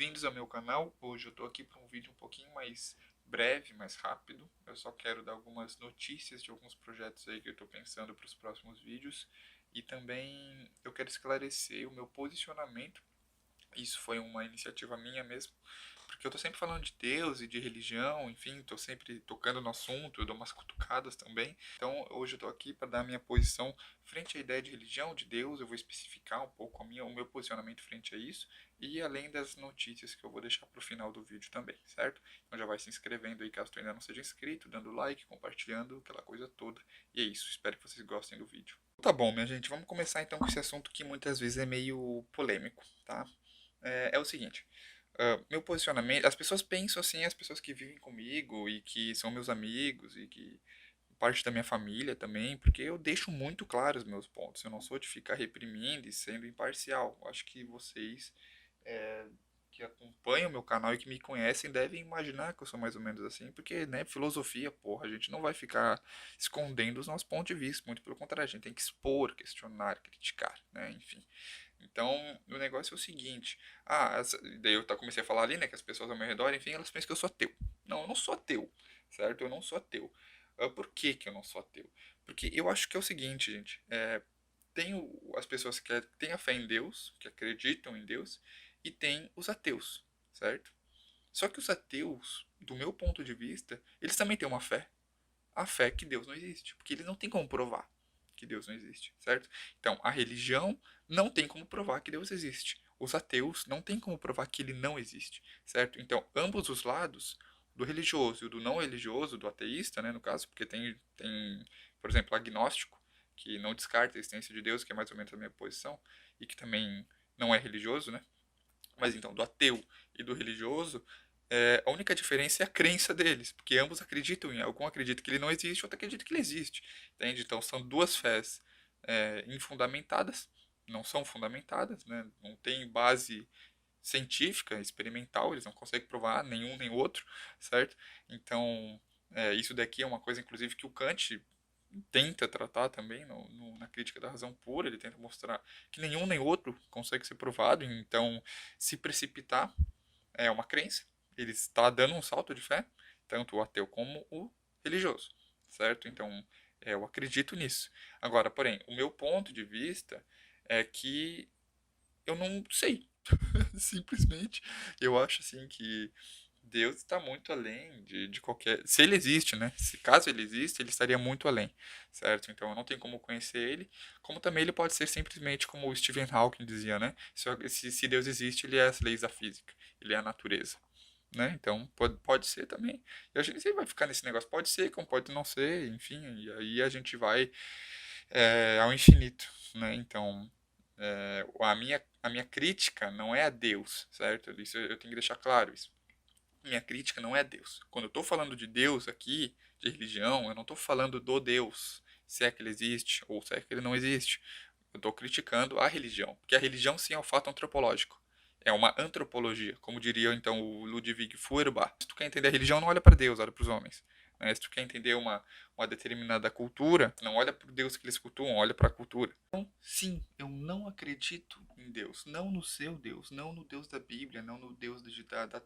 Bem-vindos ao meu canal. Hoje eu estou aqui para um vídeo um pouquinho mais breve, mais rápido. Eu só quero dar algumas notícias de alguns projetos aí que eu estou pensando para os próximos vídeos. E também eu quero esclarecer o meu posicionamento. Isso foi uma iniciativa minha mesmo, porque eu tô sempre falando de Deus e de religião, enfim, tô sempre tocando no assunto, eu dou umas cutucadas também. Então, hoje eu tô aqui para dar a minha posição frente à ideia de religião, de Deus, eu vou especificar um pouco o meu posicionamento frente a isso, e além das notícias que eu vou deixar pro final do vídeo também, certo? Então já vai se inscrevendo aí caso tu ainda não seja inscrito, dando like, compartilhando, aquela coisa toda. E é isso, espero que vocês gostem do vídeo. Tá bom, minha gente, vamos começar então com esse assunto que muitas vezes é meio polêmico, tá? É o seguinte, meu posicionamento, as pessoas pensam assim, as pessoas que vivem comigo e que são meus amigos e que parte da minha família também, porque eu deixo muito claro os meus pontos. Eu não sou de ficar reprimindo e sendo imparcial. Eu acho que vocês é, que acompanham o meu canal e que me conhecem devem imaginar que eu sou mais ou menos assim, porque, né, filosofia, porra, a gente não vai ficar escondendo os nossos pontos de vista, muito pelo contrário, a gente tem que expor, questionar, criticar, né, enfim. Então, o negócio é o seguinte, daí eu comecei a falar ali, né, que as pessoas ao meu redor, enfim, elas pensam que eu sou ateu. Não, eu não sou ateu, certo? Eu não sou ateu. Por que que eu não sou ateu? Porque eu acho que é o seguinte, gente, tem as pessoas que têm a fé em Deus, que acreditam em Deus, e tem os ateus, certo? Só que os ateus, do meu ponto de vista, eles também têm uma fé. A fé que Deus não existe, porque eles não têm como provar que Deus não existe, certo? Então, a religião não tem como provar que Deus existe. Os ateus não têm como provar que ele não existe, certo? Então, ambos os lados, do religioso e do não religioso, do ateísta, né, no caso, porque tem, por exemplo, agnóstico, que não descarta a existência de Deus, que é mais ou menos a minha posição, e que também não é religioso, né? Mas então, do ateu e do religioso, a única diferença é a crença deles, porque ambos acreditam em algo. Um acredita que ele não existe, outro acredita que ele existe. Entende? Então, são duas fés infundamentadas, não são fundamentadas, né? Não tem base científica, experimental, eles não conseguem provar nenhum nem outro, certo? Então, isso daqui é uma coisa, inclusive, que o Kant tenta tratar também na crítica da razão pura, ele tenta mostrar que nenhum nem outro consegue ser provado, então se precipitar é uma crença, ele está dando um salto de fé, tanto o ateu como o religioso, certo? Então eu acredito nisso. Agora, porém, o meu ponto de vista é que eu não sei, simplesmente eu acho assim que Deus está muito além de qualquer. Se ele existe, né? Se caso ele existe, ele estaria muito além, certo? Então eu não tenho como conhecer ele. Como também ele pode ser simplesmente como o Stephen Hawking dizia, né? Se Deus existe, ele é as leis da física, ele é a natureza, né? Então pode ser também. E a gente sempre vai ficar nesse negócio. Pode ser, como pode não ser, enfim. E aí a gente vai ao infinito, né? Então a minha crítica não é a Deus, certo? Isso eu tenho que deixar claro isso. Minha crítica não é Deus. Quando eu estou falando de Deus aqui, de religião, eu não estou falando do Deus, se é que ele existe ou se é que ele não existe. Eu estou criticando a religião, porque a religião sim é um fato antropológico. É uma antropologia, como diria então o Ludwig Feuerbach. Se tu quer entender a religião, não olha para Deus, olha para os homens. Né? Se tu quer entender uma determinada cultura, não olha para o Deus que eles cultuam, olha para a cultura. Então, sim, eu não acredito em Deus, não no seu Deus, não no Deus da Bíblia, não no Deus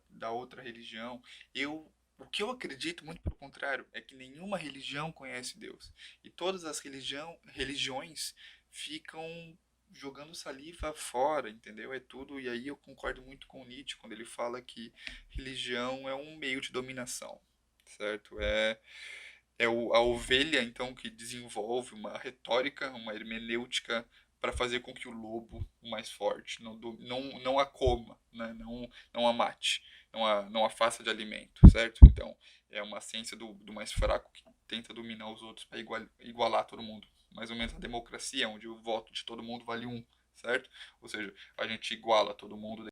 da outra religião. O que eu acredito, muito pelo contrário, é que nenhuma religião conhece Deus. E todas as religiões ficam jogando saliva fora, entendeu? É tudo, e aí eu concordo muito com Nietzsche quando ele fala que religião é um meio de dominação, certo? A ovelha, então, que desenvolve uma retórica, uma hermenêutica para fazer com que o lobo, o mais forte, não a coma, né? Não a mate, não a faça de alimento, certo? Então, é uma ciência do mais fraco que tenta dominar os outros para igualar todo mundo. Mais ou menos a democracia, onde o voto de todo mundo vale um, certo? Ou seja, a gente iguala todo mundo,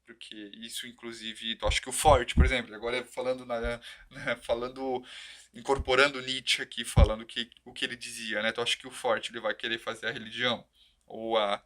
porque isso inclusive, eu acho que o Forte, por exemplo, agora falando falando incorporando Nietzsche aqui, falando o que ele dizia, né? Tu acha que o Forte ele vai querer fazer a religião ou a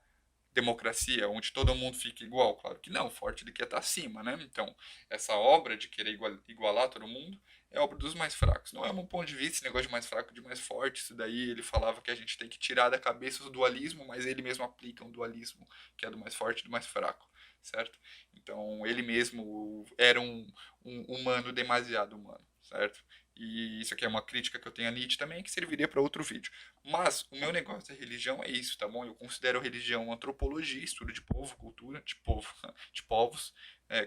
democracia onde todo mundo fica igual? Claro que não, o Forte ele quer estar acima, né? Então, essa obra de querer igualar todo mundo é obra dos mais fracos. Não é um ponto de vista esse negócio de mais fraco, de mais forte. Isso daí ele falava que a gente tem que tirar da cabeça o dualismo, mas ele mesmo aplica um dualismo que é do mais forte e do mais fraco, certo? Então, ele mesmo era um humano demasiado humano, certo? E isso aqui é uma crítica que eu tenho a Nietzsche também, que serviria para outro vídeo. Mas o meu negócio da religião é isso, tá bom? Eu considero a religião antropologia, estudo de povo, cultura, de povo, de povos,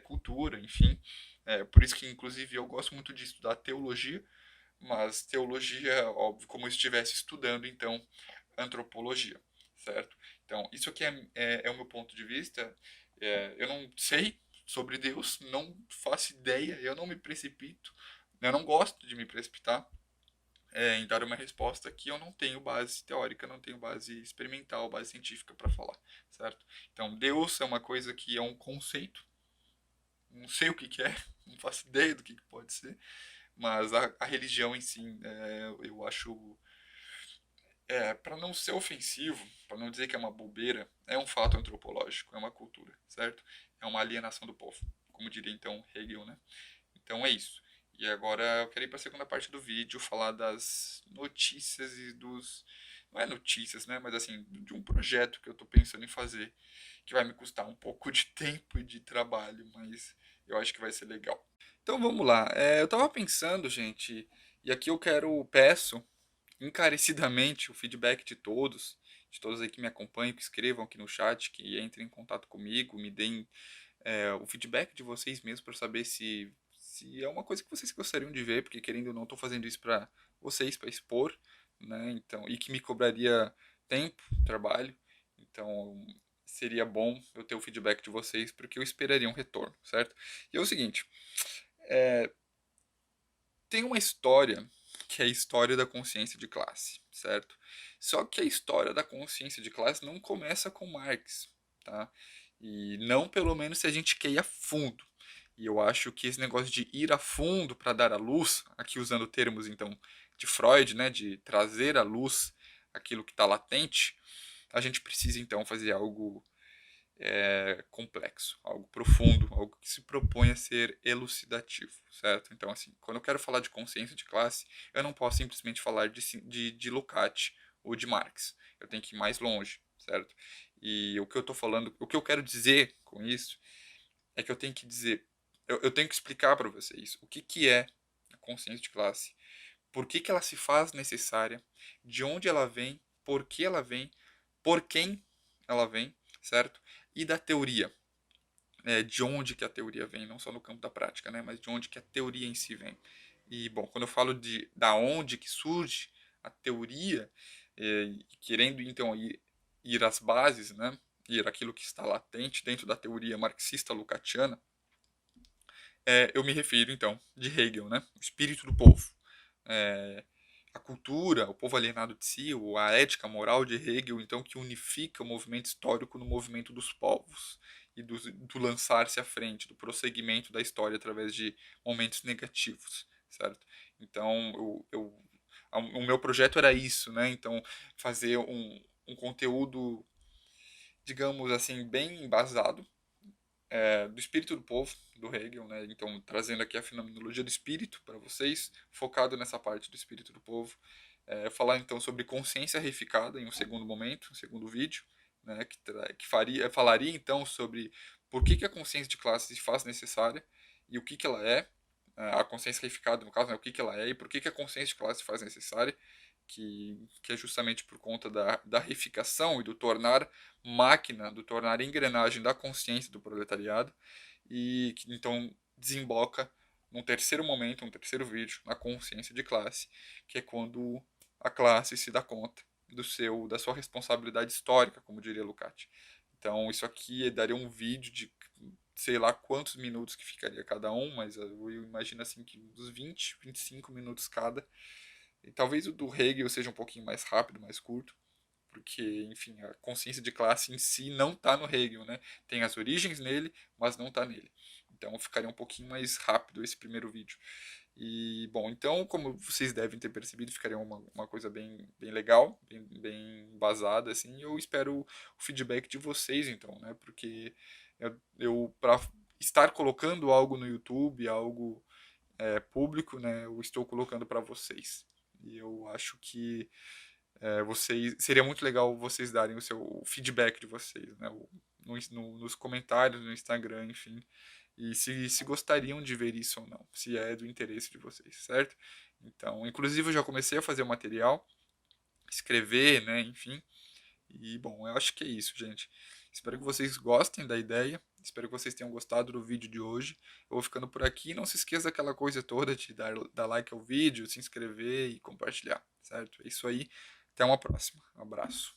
cultura, enfim. Por isso que, inclusive, eu gosto muito de estudar teologia, mas teologia, óbvio, como eu estivesse estudando, então, antropologia, certo? Então, isso aqui é o meu ponto de vista. Eu não sei sobre Deus, não faço ideia, eu não me precipito, eu não gosto de me precipitar em dar uma resposta que eu não tenho base teórica, não tenho base experimental, base científica para falar, certo? Então, Deus é uma coisa que é um conceito, não sei o que que é, não faço ideia do que pode ser, mas a religião em si, eu acho, para não ser ofensivo, para não dizer que é uma bobeira, é um fato antropológico, é uma cultura, certo? É uma alienação do povo, como diria então Hegel, né? Então é isso. E agora eu quero ir para a segunda parte do vídeo, falar das notícias e dos. Não é notícias, né? Mas assim, de um projeto que eu estou pensando em fazer, que vai me custar um pouco de tempo e de trabalho, mas eu acho que vai ser legal. Então vamos lá. Eu estava pensando, gente, e aqui eu peço encarecidamente o feedback de todos aí que me acompanham, que escrevam aqui no chat, que entrem em contato comigo, me deem o feedback de vocês mesmos para saber se é uma coisa que vocês gostariam de ver, porque querendo ou não, estou fazendo isso para vocês, para expor, né? Então, e que me cobraria tempo, trabalho. Então, seria bom eu ter o feedback de vocês, porque eu esperaria um retorno, certo? E é o seguinte, tem uma história que é a história da consciência de classe, certo? Só que a história da consciência de classe não começa com Marx, tá? E não pelo menos se a gente quer ir a fundo. E eu acho que esse negócio de ir a fundo para dar à luz, aqui usando termos então de Freud, né, de trazer à luz aquilo que está latente, a gente precisa então fazer algo complexo, algo profundo, algo que se propõe a ser elucidativo, certo? Então, assim, quando eu quero falar de consciência de classe, eu não posso simplesmente falar de Lukács ou de Marx. Eu tenho que ir mais longe, certo? E o que eu estou falando, o que eu quero dizer com isso é que eu tenho que dizer, eu tenho que explicar para vocês o que, que é a consciência de classe, por que, que ela se faz necessária, de onde ela vem, por quem ela vem, certo? E da teoria, de onde que a teoria vem, não só no campo da prática, né, mas de onde que a teoria em si vem. E, bom, quando eu falo de da onde que surge a teoria, querendo então ir às bases, né, ir aquilo que está latente dentro da teoria marxista-lucatiana, eu me refiro então de Hegel, né, o espírito do povo. É, a cultura, o povo alienado de si, ou a ética moral de Hegel, então, que unifica o movimento histórico no movimento dos povos e do lançar-se à frente, do prosseguimento da história através de momentos negativos, certo? Então, o meu projeto era isso, né? Então, fazer um conteúdo, digamos assim, bem embasado, do espírito do povo, do Hegel, né? Então, trazendo aqui a fenomenologia do espírito para vocês, focado nessa parte do espírito do povo. Falar então sobre consciência reificada em um segundo momento, um segundo vídeo, né? Falaria então sobre por que a consciência de classe se faz necessária e o que ela é. A consciência reificada, no caso, né? O que ela é e por que a consciência de classe se faz necessária, que é justamente por conta da reificação e do tornar máquina, do tornar engrenagem da consciência do proletariado, e que então desemboca num terceiro momento, um terceiro vídeo, na consciência de classe, que é quando a classe se dá conta da sua responsabilidade histórica, como diria Lukács. Então, isso aqui daria um vídeo de sei lá quantos minutos que ficaria cada um, mas eu imagino assim que uns 20, 25 minutos cada. E talvez o do Hegel seja um pouquinho mais rápido, mais curto, porque, enfim, a consciência de classe em si não está no Hegel, né? Tem as origens nele, mas não está nele. Então ficaria um pouquinho mais rápido esse primeiro vídeo. E, bom, então, como vocês devem ter percebido, ficaria uma coisa bem legal, bem embasada, assim. E eu espero o feedback de vocês, então, né? Porque eu para estar colocando algo no YouTube, algo público, né? Eu estou colocando para vocês. E eu acho que seria muito legal vocês darem o feedback de vocês, né? nos comentários no Instagram, enfim, e se gostariam de ver isso ou não, se é do interesse de vocês, certo? Então, inclusive eu já comecei a fazer o material, escrever, né, enfim, e bom, eu acho que é isso, gente. Espero que vocês gostem da ideia. Espero que vocês tenham gostado do vídeo de hoje. Eu vou ficando por aqui. Não se esqueça daquela coisa toda de dar like ao vídeo, se inscrever e compartilhar, certo? É isso aí. Até uma próxima. Um abraço.